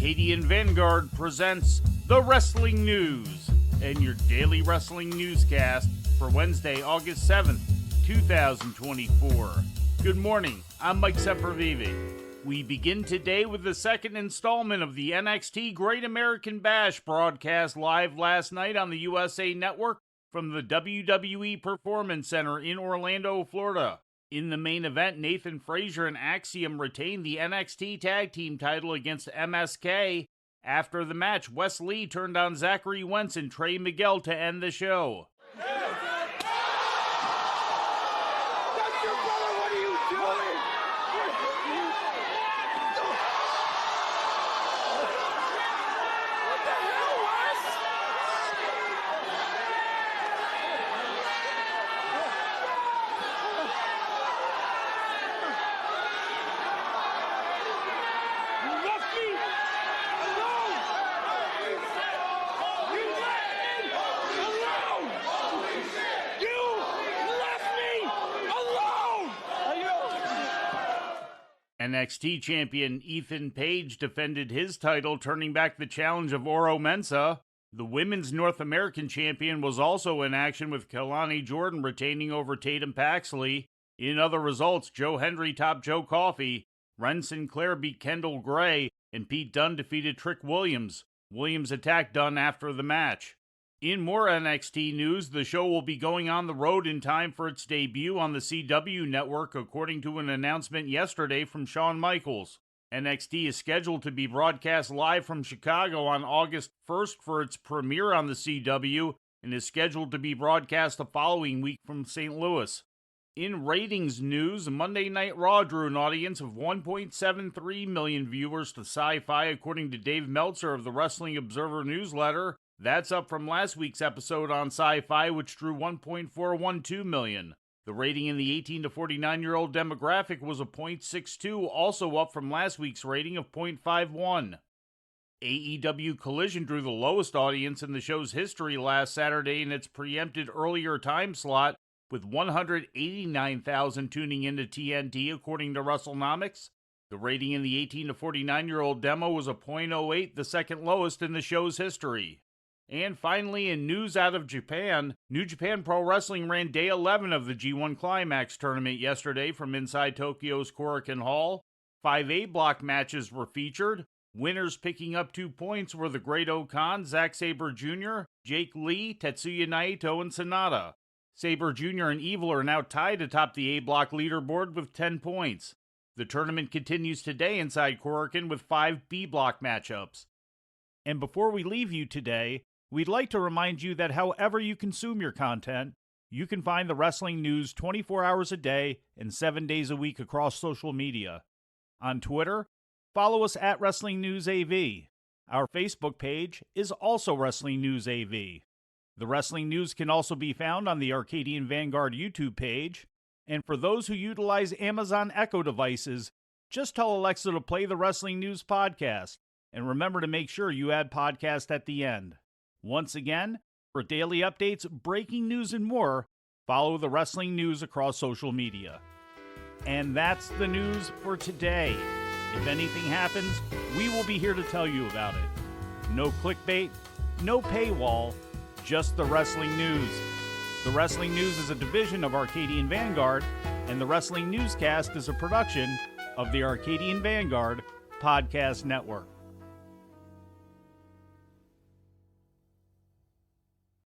Arcadian Vanguard presents The Wrestling News and your daily wrestling newscast for Wednesday, August 7th, 2024. Good morning, I'm Mike Sempervive. We begin today with the second installment of the NXT Great American Bash broadcast live last night on the USA Network from the WWE Performance Center in Orlando, Florida. In the main event, Nathan Frazier and Axiom retained the NXT Tag Team title against MSK. After the match, Wes Lee turned on Zachary Wentz and Trey Miguel to end the show. NXT champion Ethan Page defended his title, turning back the challenge of Oro Mensah. The women's North American champion was also in action, with Kelani Jordan retaining over Tatum Paxley. In other results, Joe Hendry topped Joe Coffey, Ren Sinclair beat Kendall Gray, and Pete Dunne defeated Trick Williams. Williams attacked Dunne after the match. In more NXT news, the show will be going on the road in time for its debut on the CW network, according to an announcement yesterday from Shawn Michaels. NXT is scheduled to be broadcast live from Chicago on August 1st for its premiere on the CW, and is scheduled to be broadcast the following week from St. Louis. In ratings news, Monday Night Raw drew an audience of 1.73 million viewers to Sci-Fi, according to Dave Meltzer of the Wrestling Observer newsletter. That's up from last week's episode on Sci-Fi, which drew 1.412 million. The rating in the 18 to 49-year-old demographic was a .62, also up from last week's rating of .51. AEW Collision drew the lowest audience in the show's history last Saturday in its preempted earlier time slot, with 189,000 tuning into TNT, according to WrestleNomics. The rating in the 18 to 49-year-old demo was a .08, the second lowest in the show's history. And finally, in news out of Japan, New Japan Pro Wrestling ran Day 11 of the G1 Climax tournament yesterday from inside Tokyo's Korakuen Hall. 5 A-block matches were featured. Winners picking up 2 points were the Great-O-Khan, Zack Sabre Jr., Jake Lee, Tetsuya Naito, and Sonata. Sabre Jr. and Evil are now tied atop the A-block leaderboard with 10 points. The tournament continues today inside Korakuen with 5 B-block matchups. And before we leave you today, we'd like to remind you that however you consume your content, you can find the wrestling news 24 hours a day and 7 days a week across social media. On Twitter, follow us at Wrestling News AV. Our Facebook page is also Wrestling News AV. The Wrestling News can also be found on the Arcadian Vanguard YouTube page. And for those who utilize Amazon Echo devices, just tell Alexa to play the Wrestling News podcast. And remember to make sure you add podcast at the end. Once again, for daily updates, breaking news, and more, follow the Wrestling News across social media. And that's the news for today. If anything happens, we will be here to tell you about it. No clickbait, no paywall, just the Wrestling News. The Wrestling News is a division of Arcadian Vanguard, and the Wrestling Newscast is a production of the Arcadian Vanguard Podcast Network.